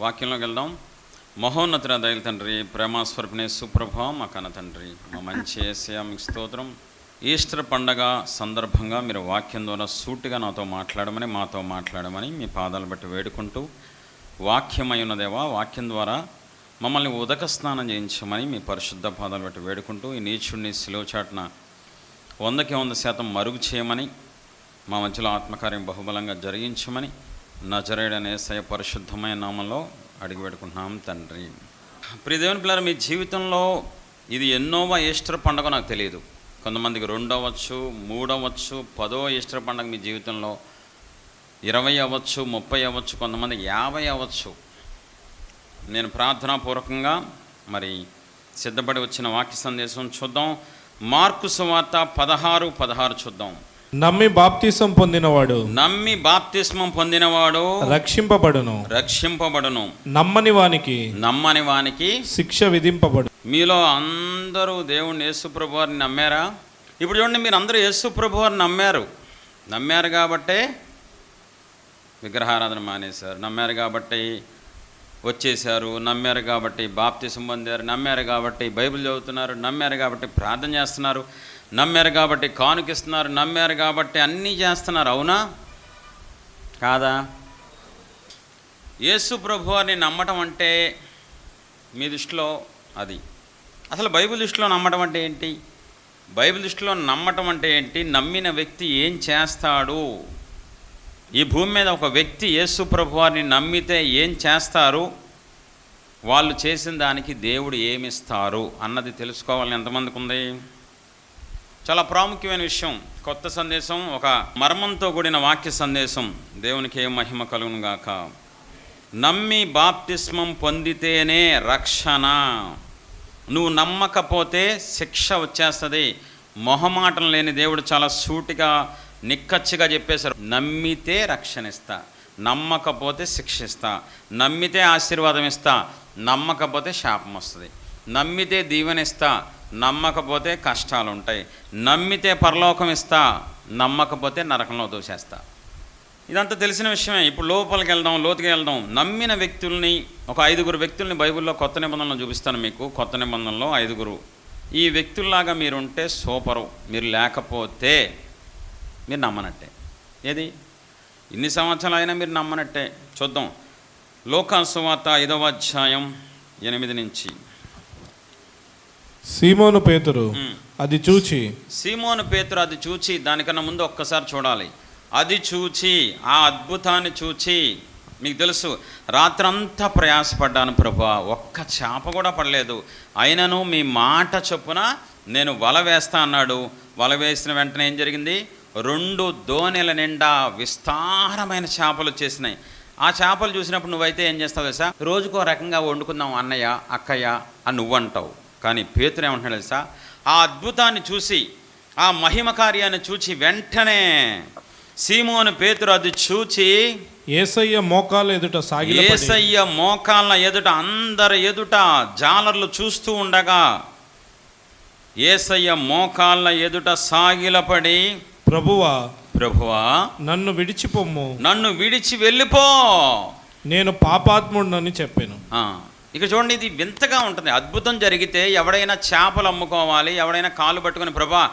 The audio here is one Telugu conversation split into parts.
వాక్యంలోకి వెళ్దాం. మహోన్నతుల దయల తండ్రి, ప్రేమాస్వరూపిణి సుప్రభావం మా కన్న తండ్రి, మా మంచి యేసయ్య మీకు స్తోత్రం. ఈస్టర్ పండగ సందర్భంగా మీరు వాక్యం ద్వారా సూటిగా మాతో మాట్లాడమని మీ పాదాలు బట్టి వేడుకుంటూ, వాక్యమై ఉన్నదేవా వాక్యం ద్వారా మమ్మల్ని ఉదక స్నానం చేయించమని మీ పరిశుద్ధ పాదాలు బట్టి వేడుకుంటూ, ఈ నీచుడిని సిలువ చాటున 100% మరుగు చేయమని, మా మధ్యలో ఆత్మకార్యం బహుబలంగా జరిగించమని నజరేయుడైన యేసయ్య పరిశుద్ధమైన నామంలో అడిగి పెట్టుకుంటున్నాం తండ్రి. ప్రియ దేవుని పిల్లలు, మీ జీవితంలో ఇది ఎన్నోవ ఈస్టర్ పండుగ నాకు తెలియదు. కొంతమందికి 2 అవ్వచ్చు, 3 అవ్వచ్చు, 10వ ఈస్టర్ పండుగ మీ జీవితంలో, 20 అవ్వచ్చు, 30 అవ్వచ్చు, కొంతమందికి 50 అవ్వచ్చు. నేను ప్రార్థనాపూర్వకంగా మరి సిద్ధపడి వచ్చిన వాక్య సందేశం చూద్దాం. మార్కు సువార్త 16:16 చూద్దాం. నమ్మి బాప్తిసం పొందినవాడు రక్షింపబడును, నమ్మని వానికి శిక్ష విధింపబడు. మీలో అందరూ దేవుని యేసుప్రభు వారిని నమ్మారా? ఇప్పుడు చూడండి, మీరు అందరూ యేసుప్రభు వారిని నమ్మారు కాబట్టే విగ్రహారాధన మానేశారు, నమ్మారు కాబట్టి వచ్చేసారు, నమ్మారు కాబట్టి బాప్తిసం పొందారు, నమ్మారు కాబట్టి బైబిల్ చదువుతున్నారు, నమ్మారు కాబట్టి ప్రార్థన చేస్తున్నారు, నమ్మారు కాబట్టి కానుకిస్తున్నారు, నమ్మారు కాబట్టి అన్నీ చేస్తున్నారు. అవునా కాదా? యేసు ప్రభువారిని నమ్మటం అంటే మీ దృష్టిలో అది అసలు బైబిల్ దృష్టిలో నమ్మటం అంటే ఏంటి? బైబిల్ దృష్టిలో నమ్మటం అంటే ఏంటి? నమ్మిన వ్యక్తి ఏం చేస్తాడు? ఈ భూమి మీద ఒక వ్యక్తి యేసు ప్రభువారిని నమ్మితే ఏం చేస్తారు, వాళ్ళు చేసిన దానికి దేవుడు ఏమిస్తారు అన్నది తెలుసుకోవాలని ఎంతమందికి ఉంది? చాలా ప్రాముఖ్యమైన విషయం. కొత్త సందేశం, ఒక మర్మంతో కూడిన వాక్య సందేశం. దేవునికి ఏ మహిమ కలుగును గాక. నమ్మి బాప్తిస్మం పొందితేనే రక్షణ. నువ్వు నమ్మకపోతే శిక్ష వచ్చేస్తుంది. మొహమాటం లేని దేవుడు చాలా సూటిగా నిక్కచ్చిగా చెప్పేశారు. నమ్మితే రక్షణ ఇస్తా, నమ్మకపోతే శిక్షిస్తా. నమ్మితే ఆశీర్వాదం ఇస్తా, నమ్మకపోతే శాపం వస్తుంది. నమ్మితే దీవెనిస్తా, నమ్మకపోతే కష్టాలు ఉంటాయి. నమ్మితే పరలోకం ఇస్తా, నమ్మకపోతే నరకంలో దోసేస్తా. ఇదంతా తెలిసిన విషయమే. ఇప్పుడు లోతుకి వెళ్దాం. నమ్మిన వ్యక్తుల్ని, ఒక 5 వ్యక్తుల్ని బైబిల్లో కొత్త నిబంధనలో చూపిస్తాను మీకు. కొత్త నిబంధనలో 5. ఈ వ్యక్తుల్లాగా మీరుంటే సూపరు, మీరు లేకపోతే మీరు నమ్మనట్టే. ఏది ఇన్ని సంవత్సరాలు అయినా మీరు నమ్మనట్టే. చూద్దాం. లోకాసు సువార్త 5వ అధ్యాయం 8 నుంచి. సీమోను పేతురు అది చూచి, దానికన్నా ముందు ఒక్కసారి చూడాలి. అది చూచి, ఆ అద్భుతాన్ని చూచి, మీకు తెలుసు రాత్రంతా ప్రయాసపడ్డాను ప్రభువా, ఒక్క చేప కూడా పడలేదు, అయినను మీ మాట చొప్పున నేను వల వేస్తా అన్నాడు. వల వేసిన వెంటనే ఏం జరిగింది? 2 దోణెల నిండా విస్తారమైన చేపలు వచ్చేసినాయి. ఆ చేపలు చూసినప్పుడు నువ్వైతే ఏం చేస్తావు తెలుసా? రోజుకో రకంగా వండుకుందాం అన్నయ్య, అక్కయ్య అని నువ్వు అంటావు. కానీ పేతురు ఏమంటున్నాడు తెలుసా? ఆ అద్భుతాన్ని చూసి, ఆ మహిమ కార్యాన్ని చూచి వెంటనే సీమోను పేతురు అది చూచి యేసయ్య మోకాళ్ళ ఎదుట అందరి ఎదుట జాలర్లు చూస్తూ ఉండగా యేసయ్య మోకాళ్ళ ఎదుట సాగిలపడి, ప్రభువా నన్ను విడిచి వెళ్ళిపో, నేను పాపాత్ముడినని చెప్పాను. ఇక చూడండి, ఇది వింతగా ఉంటుంది. అద్భుతం జరిగితే ఎవడైనా చేపలు అమ్ముకోవాలి, ఎవడైనా కాలు పట్టుకుని ప్రభా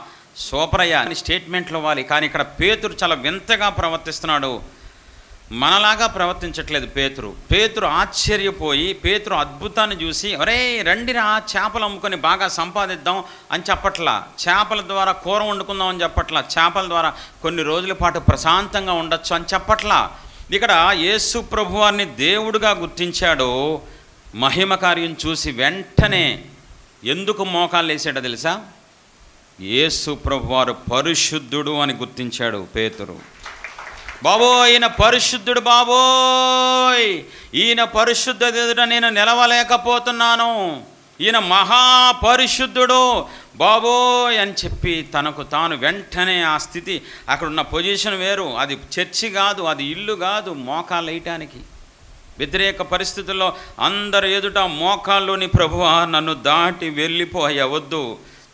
సూపరయ్య అని స్టేట్మెంట్లు ఇవ్వాలి. కానీ ఇక్కడ పేతురు చాలా వింతగా ప్రవర్తిస్తున్నాడు. మనలాగా ప్రవర్తించట్లేదు పేతురు ఆశ్చర్యపోయి, పేతురు అద్భుతాన్ని చూసి, ఒరే రండిరా చేపలు అమ్ముకొని బాగా సంపాదిద్దాం అని చెప్పట్లా, చేపల ద్వారా కూర వండుకుందాం అని చెప్పట్లా, చేపల ద్వారా కొన్ని రోజుల పాటు ప్రశాంతంగా ఉండొచ్చు అని చెప్పట్లా. ఇక్కడ యేసు ప్రభువారిని దేవుడుగా గుర్తించాడు. మహిమ కార్యం చూసి వెంటనే ఎందుకు మోకాళ్ళు వేసాడో తెలుసా? యేసు ప్రభువారు పరిశుద్ధుడు అని గుర్తించాడు పేతురు. బాబోయ్, ఈయన పరిశుద్ధుడు, బాబోయ్ ఈయన పరిశుద్ధత ఎదుట నేను నిలవలేకపోతున్నాను, ఈయన మహాపరిశుద్ధుడు బాబోయ్ అని చెప్పి తనకు తాను వెంటనే ఆ స్థితి, అక్కడున్న పొజిషన్ వేరు, అది చర్చి కాదు, అది ఇల్లు కాదు, మోకాళ్ళు వేయటానికి వ్యతిరేక పరిస్థితుల్లో అందరి ఎదుట మోకాల్లోని ప్రభువా నన్ను దాటి వెళ్ళిపోయవద్దు,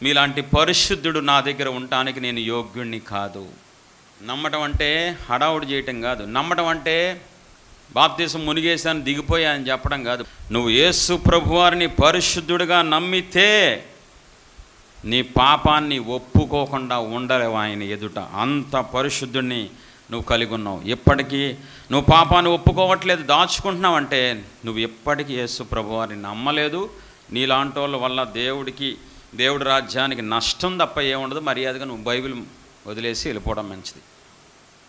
మీలాంటి పరిశుద్ధుడు నా దగ్గర ఉండటానికి నేను యోగ్యుణ్ణి కాదు. నమ్మటం అంటే హడావుడి చేయటం కాదు. నమ్మటం అంటే బాప్తీసం మునిగేశాను దిగిపోయా అని చెప్పడం కాదు. నువ్వు యేసు ప్రభువారిని పరిశుద్ధుడిగా నమ్మితే నీ పాపాన్ని ఒప్పుకోకుండా ఉండలేవు ఆయన ఎదుట. అంత పరిశుద్ధుడిని నువ్వు కలిగి ఉన్నావు. ఎప్పటికీ నువ్వు పాపాన్ని ఒప్పుకోవట్లేదు, దాచుకుంటున్నావు అంటే నువ్వు ఎప్పటికీ యేసు ప్రభువారిని నమ్మలేదు. నీలాంటి వాళ్ళ వల్ల దేవుడి రాజ్యానికి నష్టం తప్ప ఏముండదు. మర్యాదగా నువ్వు బైబిల్ వదిలేసి వెళ్ళిపోవడం మంచిది.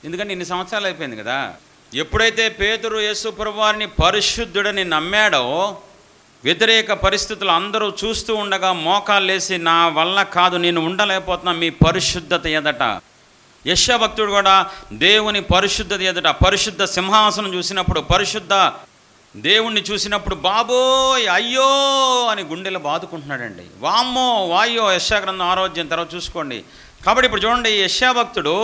ఎందుకంటే ఇన్ని సంవత్సరాలు అయిపోయింది కదా. ఎప్పుడైతే పేతురు యేసు ప్రభువారిని పరిశుద్ధుడని నమ్మాడో, వ్యతిరేక పరిస్థితులు అందరూ చూస్తూ ఉండగా మోకాలు లేసి నా వల్ల కాదు, నేను ఉండలేకపోతున్నా మీ పరిశుద్ధత ఎదట. యెషయా భక్తుడు కూడా దేవుని పరిశుద్ధత ఎదుట, పరిశుద్ధ సింహాసనం చూసినప్పుడు, పరిశుద్ధ దేవుణ్ణి చూసినప్పుడు బాబోయ్ అయ్యో అని గుండెలు బాదుకుంటున్నాడండి. వామ్మో వాయ్యో. యెషయా గ్రంథం 6వ అధ్యాయం తర్వాత చూసుకోండి. కాబట్టి ఇప్పుడు చూడండి, యెషయా భక్తుడు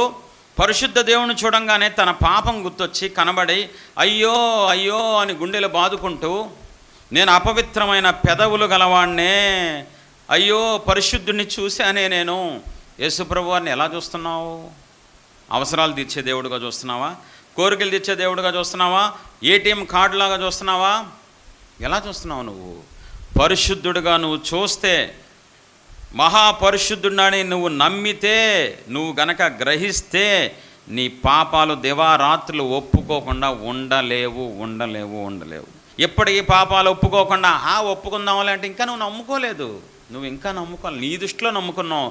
పరిశుద్ధ దేవుని చూడంగానే తన పాపం గుర్తొచ్చి కనబడి అయ్యో అయ్యో అని గుండెలు బాదుకుంటూ, నేను అపవిత్రమైన పెదవులు గలవాణ్ణే, అయ్యో పరిశుద్ధుడిని చూశానే నేను. యేసుప్రభువారిని ఎలా చూస్తున్నావు? అవసరాలు తీర్చే దేవుడుగా చూస్తున్నావా? కోరికలు తీర్చే దేవుడుగా చూస్తున్నావా? ఏటీఎం కార్డులాగా చూస్తున్నావా? ఎలా చూస్తున్నావు నువ్వు? పరిశుద్ధుడిగా నువ్వు చూస్తే, మహాపరిశుద్ధుడిని నువ్వు నమ్మితే, నువ్వు గనక గ్రహిస్తే నీ పాపాలు దివారాత్రులు ఒప్పుకోకుండా ఉండలేవు. ఎప్పటికీ పాపాలు ఒప్పుకోకుండా ఒప్పుకుందామని అంటే ఇంకా నువ్వు నమ్ముకోలేదు. నువ్వు ఇంకా నమ్ముకోవాలి. నీ దృష్టిలో నమ్ముకున్నావు,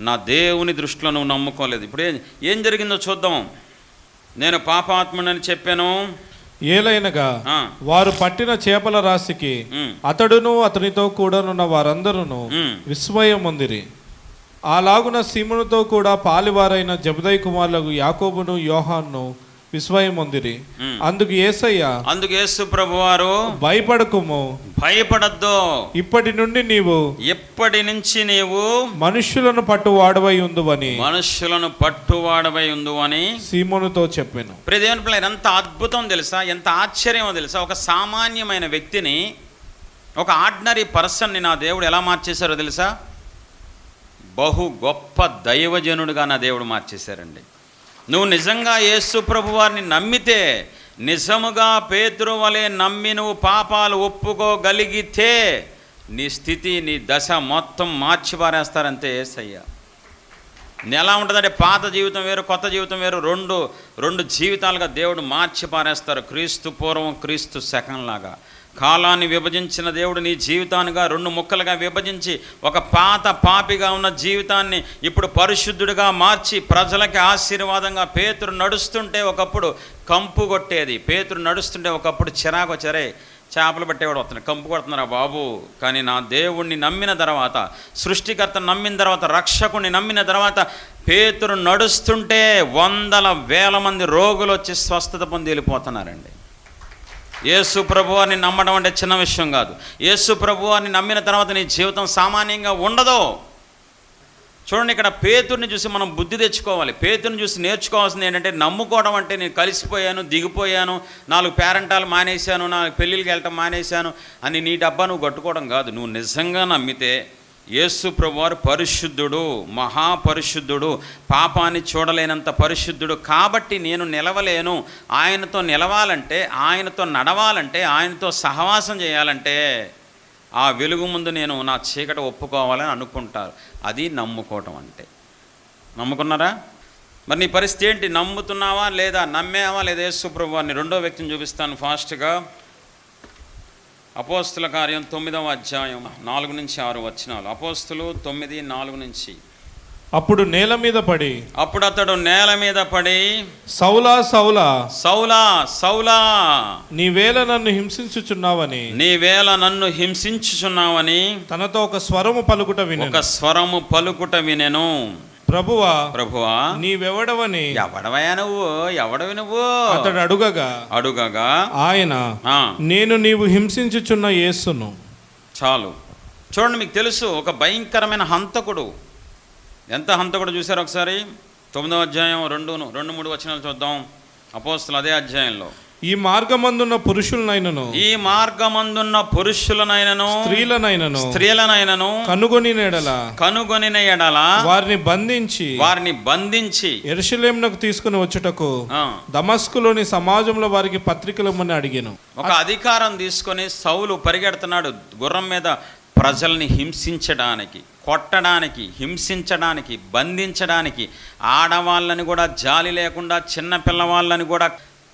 నా దేవుని దృష్టిలో నువ్వు నమ్ముకోలేదు. ఇప్పుడు ఏం జరిగిందో చూద్దాం. నేను పాపాత్ముడని చెప్పాను. ఏలైనగా వారు పట్టిన చేపల రాశికి అతడును అతనితో కూడానున్న వారందరూ విస్మయం పొందిరి. అలాగున సీమోనుతో కూడా పాలివారైన జెబెదయి కుమారులకు యాకోబును యోహాను విస్మయం పొందిరి. అందుకు యేసు ప్రభువారు భయపడద్దు, ఇప్పటి నుంచి నీవు మనుష్యులను పట్టువాడవై ఉందువని సీమోనుతో చెప్పాను. దేవుని పిల్లలు, ఎంత అద్భుతం తెలుసా, ఎంత ఆశ్చర్యమో తెలుసా. ఒక సామాన్యమైన వ్యక్తిని, ఒక ఆర్డినరీ పర్సన్ని నా దేవుడు ఎలా మార్చేశారో తెలుసా? బహు గొప్ప దైవజనుడిగా నా దేవుడు మార్చేశారండి. నువ్వు నిజంగా యేసు ప్రభువారిని నమ్మితే, నిజముగా పేతురు వలె నమ్మి నువ్వు పాపాలు ఒప్పుకోగలిగితే నీ స్థితి, నీ దశ మొత్తం మార్చి పారేస్తారంతే యేసయ్య. ఎలా ఉంటుందంటే, పాత జీవితం వేరు, కొత్త జీవితం వేరు, రెండు జీవితాలుగా దేవుడు మార్చి పారేస్తారు. క్రీస్తు పూర్వం, క్రీస్తు శకంలాగా. కాలాన్ని విభజించిన దేవుడు నీ జీవితాన్నిగా 2 ముక్కలుగా విభజించి, ఒక పాత పాపిగా ఉన్న జీవితాన్ని ఇప్పుడు పరిశుద్ధుడిగా మార్చి ప్రజలకి ఆశీర్వాదంగా. పేతురు నడుస్తుంటే ఒకప్పుడు కంపు కొట్టేది. పేతురు నడుస్తుంటే ఒకప్పుడు చిరాకు వచ్చారే, చేపలు పట్టేవాడు వస్తున్నాడు, కంపు కొడుతున్నారా బాబు. కానీ నా దేవుణ్ణి నమ్మిన తర్వాత, సృష్టికర్త నమ్మిన తర్వాత, రక్షకుని నమ్మిన తర్వాత పేతురు నడుస్తుంటే 100,000 మంది రోగులు వచ్చి స్వస్థత పొంది వెళ్ళిపోతున్నారండి. యేసు ప్రభువారిని నమ్మడం అంటే చిన్న విషయం కాదు. యేసు ప్రభువారిని నమ్మిన తర్వాత నీ జీవితం సామాన్యంగా ఉండదు. చూడండి, ఇక్కడ పేతుర్ని చూసి మనం బుద్ధి తెచ్చుకోవాలి. పేతుర్ని చూసి నేర్చుకోవాల్సింది ఏంటంటే, నమ్ముకోవడం అంటే నేను కలిసిపోయాను, దిగిపోయాను, 4 పేరెంటాలు మానేశాను, 4 పెళ్ళిళ్ళకి వెళ్ళటం మానేశాను అని నీ డబ్బా నువ్వు కట్టుకోవడం కాదు. నువ్వు నిజంగా నమ్మితే యేసు ప్రభువారు పరిశుద్ధుడు, మహాపరిశుద్ధుడు, పాపాన్ని చూడలేనంత పరిశుద్ధుడు. కాబట్టి నేను నిలవలేను. ఆయనతో నిలవాలంటే, ఆయనతో నడవాలంటే, ఆయనతో సహవాసం చేయాలంటే ఆ వెలుగు ముందు నేను నా చీకటి ఒప్పుకోవాలని అనుకుంటారు. అది నమ్ముకోవటం అంటే. నమ్ముకున్నారా? మరి నీ పరిస్థితి ఏంటి? నమ్ముతున్నావా లేదా? నమ్మేవా లేదా యేసు ప్రభువారిని? 2వ వ్యక్తిని చూపిస్తాను ఫాస్ట్గా. అపోస్తుల కార్యం 9వ అధ్యాయం 4-6 వచనాలు. అపోస్తులు 9:4. అప్పుడు అతడు నేల మీద పడి సౌలా సౌలా సౌలా సౌలా నీవేళ నన్ను హింసించుచున్నావని తనతో ఒక స్వరము పలుకుట వినెను. ప్రభువా నీవెవడవని? ఎవడవి నువ్వు అతడు అడుగగా ఆయన, నేను నీవు హింసించుచున్న యేసును. చాలు. చూడండి, మీకు తెలుసు, ఒక భయంకరమైన హంతకుడు. ఎంత హంతకుడు చూశారు ఒకసారి? 9వ అధ్యాయం 2-3 వచనాలు చూద్దాం. అపోస్తులు అదే అధ్యాయంలో ఈ మార్గమందున్న పురుషులనైనను స్త్రీలనైనను కనుగొనిన ఎడల వారిని బంధించి యెరూషలేమునకు తీసుకుని వచ్చుటకు దమస్కులోని సమాజంలో వారికి పత్రికలమని అడిగాను. ఒక అధికారం తీసుకొని సౌలు పరిగెడుతున్నాడు గుర్రం మీద ప్రజల్ని హింసించడానికి, కొట్టడానికి, హింసించడానికి, బంధించడానికి, ఆడవాళ్ళని కూడా జాలి లేకుండా, చిన్న పిల్లవాళ్ళని కూడా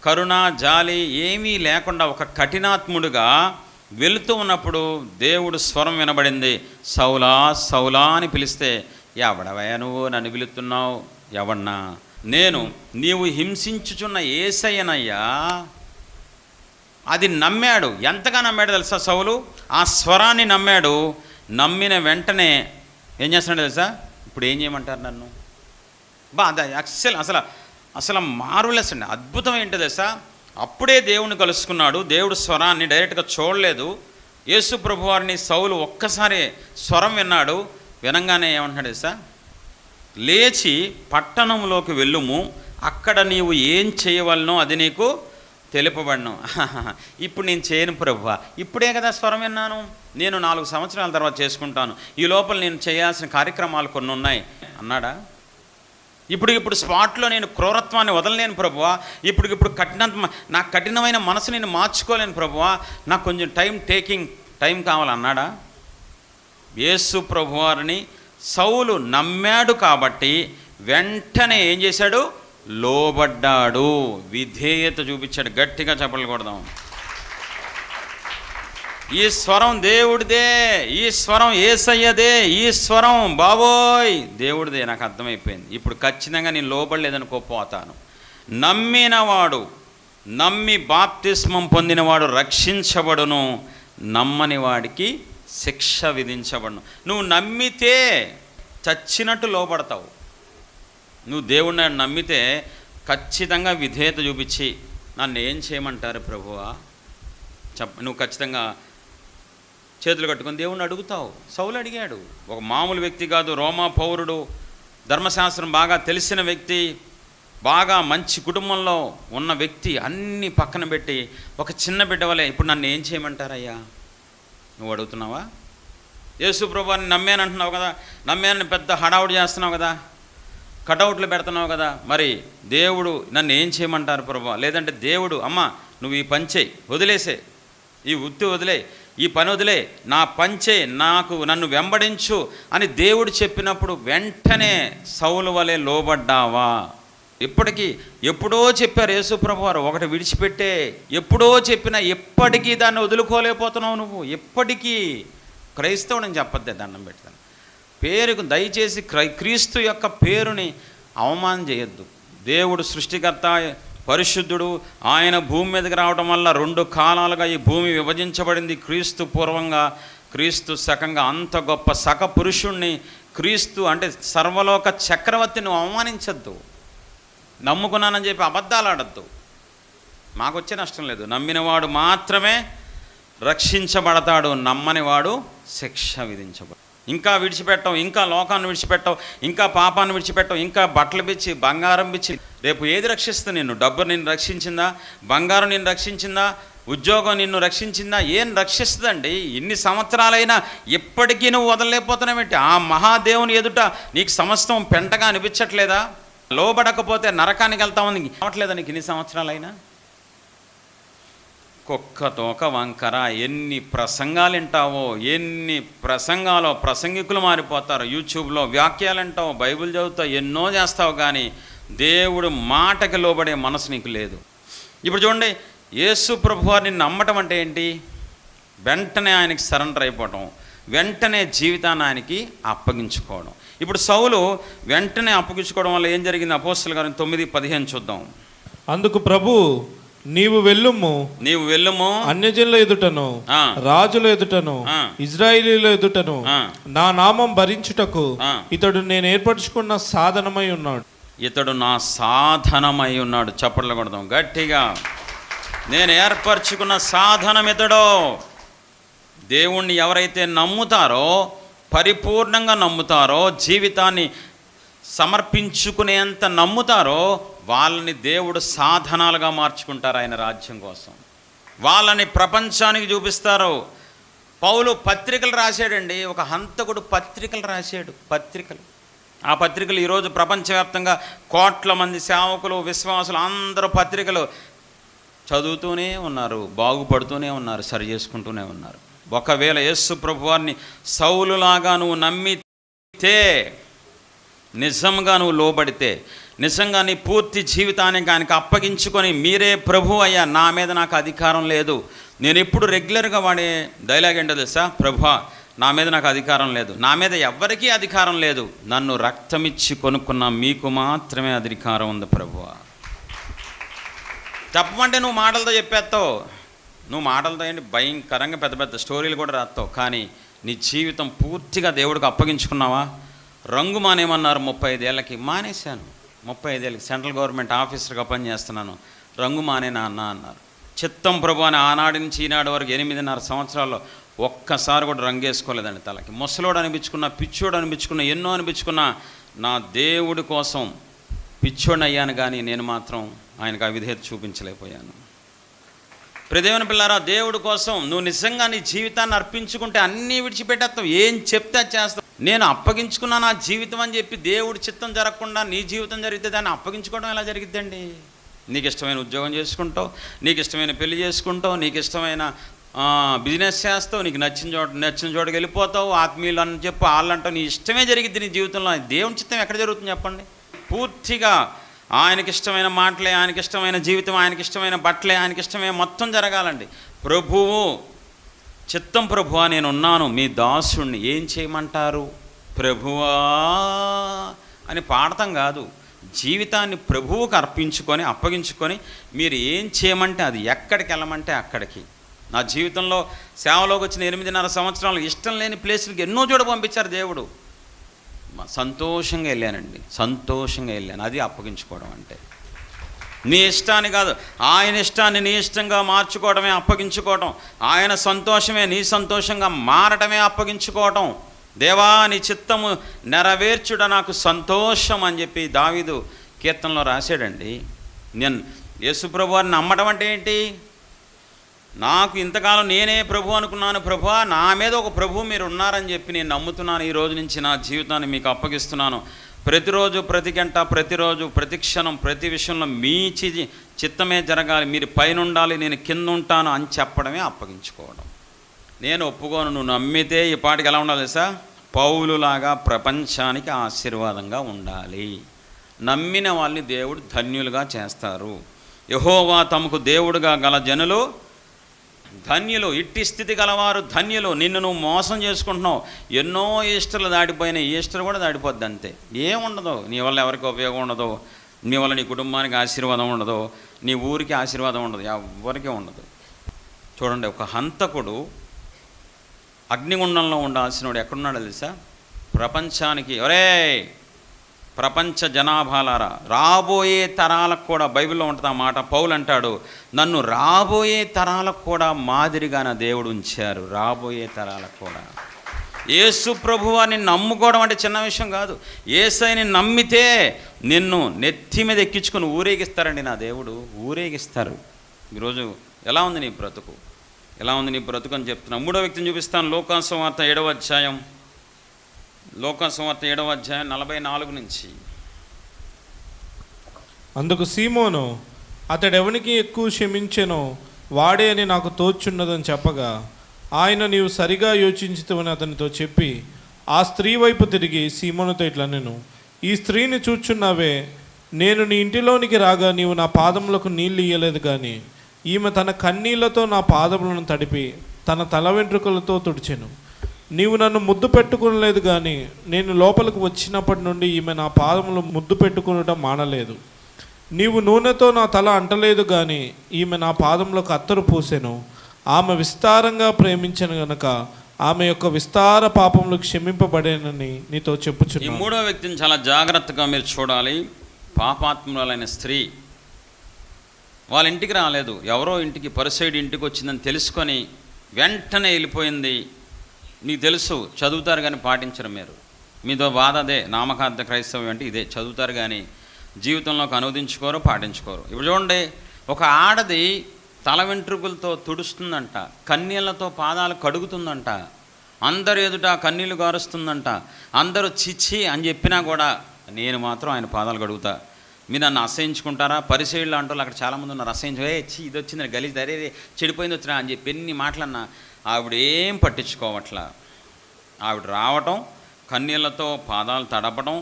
కరుణ జాలి ఏమీ లేకుండా ఒక కఠినాత్ముడుగా వెళుతూ ఉన్నప్పుడు దేవుడు స్వరం వినబడింది, సౌలా సౌలా అని పిలిస్తే, ఎవడవయ్యా నువ్వు నన్ను పిలుస్తున్నావు? ఎవన్నా? నేను నీవు హింసించుచున్న యేసయ్యనయ్యా. అది నమ్మాడు. ఎంతగా నమ్మాడు తెలుసా సౌలు? ఆ స్వరాన్ని నమ్మాడు. నమ్మిన వెంటనే ఏం చేస్తున్నాడు తెలుసా? ఇప్పుడు ఏం చేయమంటారు నన్ను? అసలు మార్వెలస్ అండి, అద్భుతం ఏంటో తెలుసా? అప్పుడే దేవుని కలుసుకున్నాడు. దేవుడు స్వరాన్ని డైరెక్ట్గా చూడలేదు. యేసు ప్రభు వారిని సౌలు ఒక్కసారి స్వరం విన్నాడు. వినంగానే ఏమంటున్నాడు తెలుసా? లేచి పట్టణంలోకి వెళ్ళుము, అక్కడ నీవు ఏం చేయవలనో అది నీకు తెలుపబడను. ఇప్పుడు నేను చేయను ప్రభువా, ఇప్పుడే కదా స్వరం విన్నాను, నేను 4 సంవత్సరాల తర్వాత చేసుకుంటాను, ఈ లోపల నేను చేయాల్సిన కార్యక్రమాలు కొన్ని ఉన్నాయి అన్నాడా? ఇప్పుడు స్పాట్లో నేను క్రూరత్వాన్ని వదలలేను ప్రభువా, ఇప్పుడు నాకు కఠినమైన మనసు నేను మార్చుకోలేను ప్రభువా, నాకు కొంచెం టైం కావాలన్నాడా? యేసు ప్రభువారిని సౌలు నమ్మాడు కాబట్టి వెంటనే ఏం చేశాడు? లోబడ్డాడు, విధేయత చూపించాడు. గట్టిగా చప్పట్లు కొడదాం. ఈ స్వరం దేవుడిదే, ఈ స్వరం యేసయ్యదే, ఈ స్వరం బాబోయ్ దేవుడిదే. నాకు అర్థమైపోయింది. ఇప్పుడు ఖచ్చితంగా నేను లోబడలేదనుకో పోతాను. నమ్మి బాప్తిస్మం పొందినవాడు రక్షించబడును, నమ్మని వాడికి శిక్ష విధించబడును. నువ్వు నమ్మితే చచ్చినట్టు లోబడతావు. నువ్వు దేవుడిని నమ్మితే ఖచ్చితంగా విధేయత చూపించి నన్ను ఏం చేయమంటారు ప్రభువా నువ్వు ఖచ్చితంగా చేతులు కట్టుకొని దేవుణ్ణి అడుగుతావు. సౌలు అడిగాడు. ఒక మామూలు వ్యక్తి కాదు, రోమా పౌరుడు, ధర్మశాస్త్రం బాగా తెలిసిన వ్యక్తి, బాగా మంచి కుటుంబంలో ఉన్న వ్యక్తి. అన్నీ పక్కన పెట్టి ఒక చిన్న బిడ్డ వలె ఇప్పుడు నన్ను ఏం చేయమంటారయ్యా నువ్వు అడుగుతున్నావా? యేసు ప్రభువాన్ని నమ్మానంటున్నావు కదా, నమ్మానని పెద్ద హడావుడి చేస్తున్నావు కదా, కటౌట్లు పెడుతున్నావు కదా, మరి దేవుడు నన్ను ఏం చేయమంటారు ప్రభువా? లేదంటే దేవుడు అమ్మ నువ్వు ఈ పని చేయి, వదిలేసే, ఈ వృత్తి వదిలే, ఈ పని వదిలే, నా పంచే, నన్ను వెంబడించు అని దేవుడు చెప్పినప్పుడు వెంటనే సౌలు వలె లోబడ్డావా? ఎప్పుడో చెప్పారు యేసుప్రభు వారు, ఒకటి విడిచిపెట్టే, ఎప్పుడో చెప్పినా ఎప్పటికీ దాన్ని వదులుకోలేకపోతున్నావు నువ్వు. ఎప్పటికీ క్రైస్తవుడని చెప్పద్దే, దండం పెడతాను. పేరుకు దయచేసి క్రీస్తు యొక్క పేరుని అవమానం చేయొద్దు. దేవుడు సృష్టికర్త, పరిశుద్ధుడు. ఆయన భూమి మీదకి రావడం వల్ల 2 కాలాలుగా ఈ భూమి విభజించబడింది. క్రీస్తు పూర్వంగా, క్రీస్తు శకంగా. అంత గొప్ప సక పురుషుణ్ణి, క్రీస్తు అంటే సర్వలోక చక్రవర్తి నువ్వు అవమానించద్దు. నమ్ముకున్నానని చెప్పి అబద్ధాలు ఆడద్దు. మాకు వచ్చే నష్టం లేదు. నమ్మినవాడు మాత్రమే రక్షించబడతాడు, నమ్మనివాడు శిక్ష విధించబడు. ఇంకా విడిచిపెట్టవు, ఇంకా లోకాన్ని విడిచిపెట్టవు, ఇంకా పాపాన్ని విడిచిపెట్టవు, ఇంకా బట్టలు పిచ్చి, బంగారం పిచ్చి. రేపు ఏది రక్షిస్తుంది నిన్ను? డబ్బు నిన్ను రక్షించిందా? బంగారం నిన్ను రక్షించిందా? ఉద్యోగం నిన్ను రక్షించిందా? ఏం రక్షిస్తుందండి? ఇన్ని సంవత్సరాలైనా ఇప్పటికీ నువ్వు వదలలేకపోతున్నావేంటి? ఆ మహాదేవుని ఎదుట నీకు సమస్తం పెంటగా అనిపించట్లేదా? లోబడకపోతే నరకానికి వెళ్తామని కావట్లేదా నీకు ఇన్ని సంవత్సరాలైనా? కుక్క తోక వంకర. ఎన్ని ప్రసంగాలు వింటావో, ఎన్ని ప్రసంగాలో ప్రసంగికులు మారిపోతారు. యూట్యూబ్లో వ్యాఖ్యలు వింటావు, బైబిల్ చదువుతావు, ఎన్నో చేస్తావు, కానీ దేవుడు మాటకి లోబడే మనసు నీకు లేదు. ఇప్పుడు చూడండి, యేసు ప్రభువారిని నమ్మటం అంటే ఏంటి? వెంటనే ఆయనకి సరెండర్ అయిపోవటం, వెంటనే జీవితాన్ని ఆయనకి అప్పగించుకోవడం. ఇప్పుడు సౌలు వెంటనే అప్పగించుకోవడం వల్ల ఏం జరిగింది? అపోస్తలుల కార్యం 9:15 చూద్దాం. అందుకు ప్రభు, నీవు వెళ్ళుము అన్యజనుల ఎదుటను, రాజుల ఎదుటను, ఇజ్రాయేలీల ఎదుటను నా నామం భరించుటకు ఇతడు నేను ఏర్పరచుకున్న సాధనమై ఉన్నాడు. ఇతడు నా సాధనమై ఉన్నాడు. చప్పట్లు కొడదాం గట్టిగా. నేను ఏర్పరచుకున్న సాధనం ఇతడు. దేవుణ్ణి ఎవరైతే నమ్ముతారో, పరిపూర్ణంగా నమ్ముతారో, జీవితాన్ని సమర్పించుకునేంత నమ్ముతారో, వాళ్ళని దేవుడు సాధనాలుగా మార్చుకుంటారు ఆయన రాజ్యం కోసం. వాళ్ళని ప్రపంచానికి చూపిస్తారు. పౌలు పత్రికలు రాశాడండి. ఒక హంతకుడు పత్రికలు రాశాడు. ఆ పత్రికలు ఈరోజు ప్రపంచవ్యాప్తంగా కోట్ల మంది సేవకులు, విశ్వాసులు అందరూ పత్రికలు చదువుతూనే ఉన్నారు, బాగుపడుతూనే ఉన్నారు, సరి చేసుకుంటూనే ఉన్నారు. ఒకవేళ యేసు ప్రభువారిని సౌలులాగా నువ్వు నమ్మితే, నిజంగా నువ్వు లోబడితే, నిజంగా నీ పూర్తి జీవితానికి ఆయనకి అప్పగించుకొని, మీరే ప్రభు అయ్యా, నా మీద నాకు అధికారం లేదు. నేను ఎప్పుడు రెగ్యులర్గా వాడే డైలాగ్ ఏంటో తెలుసా? ప్రభువా, నా మీద నాకు అధికారం లేదు, నా మీద ఎవ్వరికీ అధికారం లేదు, నన్ను రక్తమిచ్చి కొనుక్కున్న మీకు మాత్రమే అధికారం ఉంది ప్రభువా. చెప్పమంటే నువ్వు మాటలతో చెప్పేస్తావు, నువ్వు మాటలతో ఏంటి భయంకరంగా పెద్ద పెద్ద స్టోరీలు కూడా రాస్తావు, కానీ నీ జీవితం పూర్తిగా దేవుడికి అప్పగించుకున్నావా? రంగు మానేమన్నారు 35 ఏళ్ళకి, మానేశాను. 35 ఏళ్ళకి సెంట్రల్ గవర్నమెంట్ ఆఫీసర్గా పనిచేస్తున్నాను, రంగు మానేనా అన్నారు. చిత్తం ప్రభు అని ఆనాటి నుంచి ఈనాడు వరకు 8.5 సంవత్సరాల్లో ఒక్కసారి కూడా రంగేసుకోలేదండి తలకి. ముసలోడు అనిపించుకున్నా, పిచ్చోడు అనిపించుకున్నా, ఎన్నో అనిపించుకున్నా, నా దేవుడి కోసం పిచ్చోడిని అయ్యాను, కానీ నేను మాత్రం ఆయనకు అవిధేయత చూపించలేకపోయాను. ప్రదేవుని పిల్లారా, దేవుడి కోసం నువ్వు నిజంగా నీ జీవితాన్ని అర్పించుకుంటే అన్నీ విడిచిపెట్టేస్తావు, ఏం చెప్తే చేస్తావు. నేను అప్పగించుకున్నా నా జీవితం అని చెప్పి దేవుడి చిత్తం జరగకుండా నీ జీవితం జరిగితే దాన్ని అప్పగించుకోవడం ఎలా జరిగిద్దండి? నీకు ఇష్టమైన ఉద్యోగం చేసుకుంటావు, నీకు ఇష్టమైన పెళ్లి చేసుకుంటావు, నీకు ఇష్టమైన బిజినెస్ చేస్తావు, నీకు నచ్చిన చోటుకి వెళ్ళిపోతావు, ఆత్మీయులు అని చెప్పి వాళ్ళంటావు, నీ ఇష్టమే జరిగిద్ది నీ జీవితంలో. దేవుని చిత్తం ఎక్కడ జరుగుతుంది చెప్పండి? పూర్తిగా ఆయనకి ఇష్టమైన మాటలే, ఆయనకి ఇష్టమైన జీవితం, ఆయనకి ఇష్టమైన బట్టలే, ఆయనకి ఇష్టమైన మొత్తం జరగాలండి. ప్రభువు చిత్తం, ప్రభువా నేను ఉన్నాను మీ దాసుణ్ణి, ఏం చేయమంటారు ప్రభువా అని పాడతాం కాదు, జీవితాన్ని ప్రభువుకు అర్పించుకొని అప్పగించుకొని మీరు ఏం చేయమంటే అది, ఎక్కడికి వెళ్ళమంటే అక్కడికి. నా జీవితంలో సేవలోకి వచ్చిన 8.5 సంవత్సరాలు ఇష్టం లేని ప్లేసులకి ఎన్నో చోట పంపించారు దేవుడు. సంతోషంగా వెళ్ళానండి, సంతోషంగా వెళ్ళాను. అది అప్పగించుకోవడం అంటే. నీ ఇష్టాన్ని కాదు, ఆయన ఇష్టాన్ని నీ ఇష్టంగా మార్చుకోవడమే అప్పగించుకోవటం. ఆయన సంతోషమే నీ సంతోషంగా మారటమే అప్పగించుకోవటం. దేవా నీ చిత్తము నెరవేర్చుట నాకు సంతోషం అని చెప్పి దావీదు కీర్తనలో రాశాడండి. నేను యేసుప్రభు వారిని నమ్మటం అంటే ఏంటి? నాకు ఇంతకాలం నేనే ప్రభు అనుకున్నాను, ప్రభువా నా మీద ఒక ప్రభు మీరు ఉన్నారని చెప్పి నేను నమ్ముతున్నాను. ఈ రోజు నుంచి నా జీవితాన్ని మీకు అప్పగిస్తున్నాను. ప్రతిరోజు, ప్రతి గంట, ప్రతిరోజు, ప్రతి క్షణం, ప్రతి విషయంలో మీ చిత్తమే జరగాలి, మీరు పైన ఉండాలి, నేను కింద ఉంటాను అని చెప్పడమే అప్పగించుకోవడం. నేను ఒప్పుకోను. నువ్వు నమ్మితే ఈ పాటికి ఎలా ఉండాలి సార్? పౌలులాగా ప్రపంచానికి ఆశీర్వాదంగా ఉండాలి. నమ్మిన వాళ్ళని దేవుడు ధన్యులుగా చేస్తారు. యెహోవా తమకు దేవుడుగా గల జనులు ధన్యులు, ఇట్టి స్థితి గలవారు ధన్యులు. నిన్ను నువ్వు మోసం చేసుకుంటున్నావు, ఎన్నో ఈస్టర్లు దాటిపోయినాయి, ఈస్టర్ కూడా దాటిపోద్ది అంతే. ఏముండదు, నీ వల్ల ఎవరికి ఉపయోగం ఉండదు, నీ వల్ల నీ కుటుంబానికి ఆశీర్వాదం ఉండదు, నీ ఊరికి ఆశీర్వాదం ఉండదు, ఎవరికీ ఉండదు. చూడండి, ఒక హంతకుడు అగ్నిగుండంలో ఉండాల్సినోడు ఎక్కడున్నాడో తెలుసా? ప్రపంచానికి, ఒరే ప్రపంచ జనాభాలారా, రాబోయే తరాలకు కూడా, బైబిల్లో ఉంటుంది ఆ మాట. పౌలు అంటాడు, నన్ను రాబోయే తరాలకు కూడా మాదిరిగా నా దేవుడు ఉంచారు. రాబోయే తరాలకు కూడా. యేసు ప్రభువాన్ని నమ్ముకోవడం అంటే చిన్న విషయం కాదు. యేసయ్యని నమ్మితే నిన్ను నెత్తి మీద ఎక్కించుకొని ఊరేగిస్తారండి నా దేవుడు, ఊరేగిస్తారు. ఈరోజు ఎలా ఉంది నీ బ్రతుకు? ఎలా ఉంది నీ బ్రతుకు అని చెప్తున్నా. 3వ వ్యక్తిని చూపిస్తాను. లోకాసు వార్త 7వ అధ్యాయం, లోకాసు వార్త 7వ అధ్యాయం 44 నుంచి. అందుకు సీమోను, అతడెవనికి ఎక్కువ క్షమించెనో వాడే అని నాకు తోచున్నదని చెప్పగా, ఆయన నీవు సరిగా యోచించుతావని అతనితో చెప్పి ఆ స్త్రీ వైపు తిరిగి సీమోనుతో ఇట్లా, నేను ఈ స్త్రీని చూచున్నావే, నేను నీ ఇంటిలోనికి రాగా నీవు నా పాదములకు నీళ్ళు ఇయ్యలేదు, కానీ ఈమె తన కన్నీళ్లతో నా పాదములను తడిపి తన తల వెంట్రుకలతో తుడిచెను. నీవు నన్ను ముద్దు పెట్టుకునలేదు, కానీ నేను లోపలికి వచ్చినప్పటి నుండి ఈమె నా పాదములు ముద్దు పెట్టుకునటం మానలేదు. నీవు నూనెతో నా తల అంటలేదు, కానీ ఈమె నా పాదములకు అత్తరు పూసెను. ఆమె విస్తారంగా ప్రేమించను గనక ఆమె యొక్క విస్తార పాపములు క్షమింపబడేనని నీతో చెప్పుచున్నాను. ఈ 3వ వ్యక్తిని చాలా జాగ్రత్తగా మీరు చూడాలి. పాపాత్మురాలైన స్త్రీ వాళ్ళ ఇంటికి రాలేదు, ఎవరో ఇంటికి, పరిసైడ్ ఇంటికి వచ్చిందని తెలుసుకొని వెంటనే వెళ్ళిపోయింది. మీకు తెలుసు, చదువుతారు కానీ పాటించరు. మీతో బాధ అదే. నామకార్థ క్రైస్తవం అంటే ఇదే, చదువుతారు కానీ జీవితంలోకి అనువదించుకోరు, పాటించుకోరు. ఇప్పుడు చూడండి, ఒక ఆడది తల వెంట్రుకలతో తుడుస్తుందంట, కన్నీళ్లతో పాదాలు కడుగుతుందంట, అందరు ఎదుట కన్నీళ్లు గారుస్తుందంట, అందరూ చిచ్చి అని చెప్పినా కూడా నేను మాత్రం ఆయన పాదాలు కడుగుతా. మీరు నన్ను అసహించుకుంటారా? పరిసయ్యులు అంటూ అక్కడ చాలామంది ఉన్నారు, అసహించు, ఇది వచ్చిందని గలీజ్, అరే చెడిపోయింది వచ్చినా అని చెప్పి ఎన్ని మాటలన్నా ఆవిడ ఏం పట్టించుకోవట్లా. ఆవిడ రావటం, కన్నీళ్లతో పాదాలు తడపడం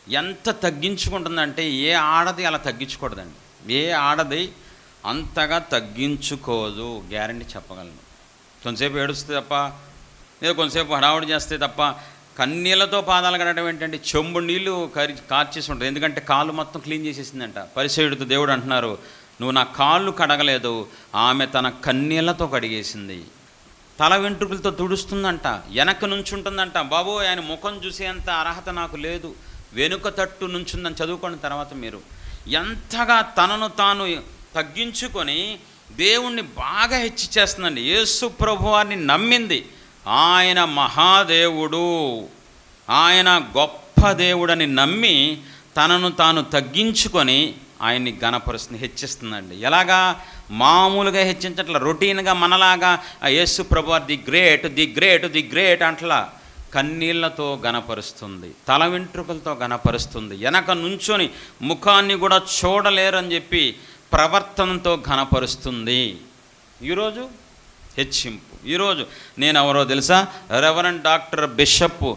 ఎంత తగ్గించుకుంటుందంటే ఏ ఆడది అలా తగ్గించుకూడదండి. ఏ ఆడది అంతగా తగ్గించుకోదు, గ్యారంటీ చెప్పగలను. కొంతసేపు ఏడుస్తే తప్ప, ఏదో కొంతసేపు హడావుడి చేస్తే తప్ప, కన్నీళ్లతో పాదాలు కడగడం ఏంటంటే చెంబు నీళ్ళు కార్చేసి ఉంటుంది. ఎందుకంటే కాళ్ళు మొత్తం క్లీన్ చేసేసిందంట. పరిసయ్యుడితో దేవుడు అంటున్నారు, నువ్వు నా కాళ్ళు కడగలేదు, ఆమె తన కన్నీళ్లతో కడిగేసింది. తల వెంట్రుకలతో తుడుస్తుందంట, వెనక నుంచుంటుందంట. బాబు ఆయన ముఖం చూసేంత అర్హత నాకు లేదు, వెనుక తట్టు నుంచుందని చదువుకున్న తర్వాత మీరు ఎంతగా తనను తాను తగ్గించుకొని దేవుణ్ణి బాగా హెచ్చి చేస్తుందండి. యేసు ప్రభువారిని నమ్మింది. ఆయన మహాదేవుడు, ఆయన గొప్ప దేవుడని నమ్మి తనను తాను తగ్గించుకొని ఆయన్ని ఘనపరుస్తుంది, హెచ్చిస్తుందండి. ఎలాగా? మామూలుగా హెచ్చించట్ల, రొటీన్గా మనలాగా యేసు ప్రభువారు the great the great the great అంటలా, కన్నీళ్లతో ఘనపరుస్తుంది, తల వెంట్రుకలతో ఘనపరుస్తుంది, వెనక నుంచొని ముఖాన్ని కూడా చూడలేరని చెప్పి ప్రవర్తనతో ఘనపరుస్తుంది. ఈరోజు హెచ్చింపు. ఈరోజు నేను ఎవరో తెలుసా? Reverend doctor bishop.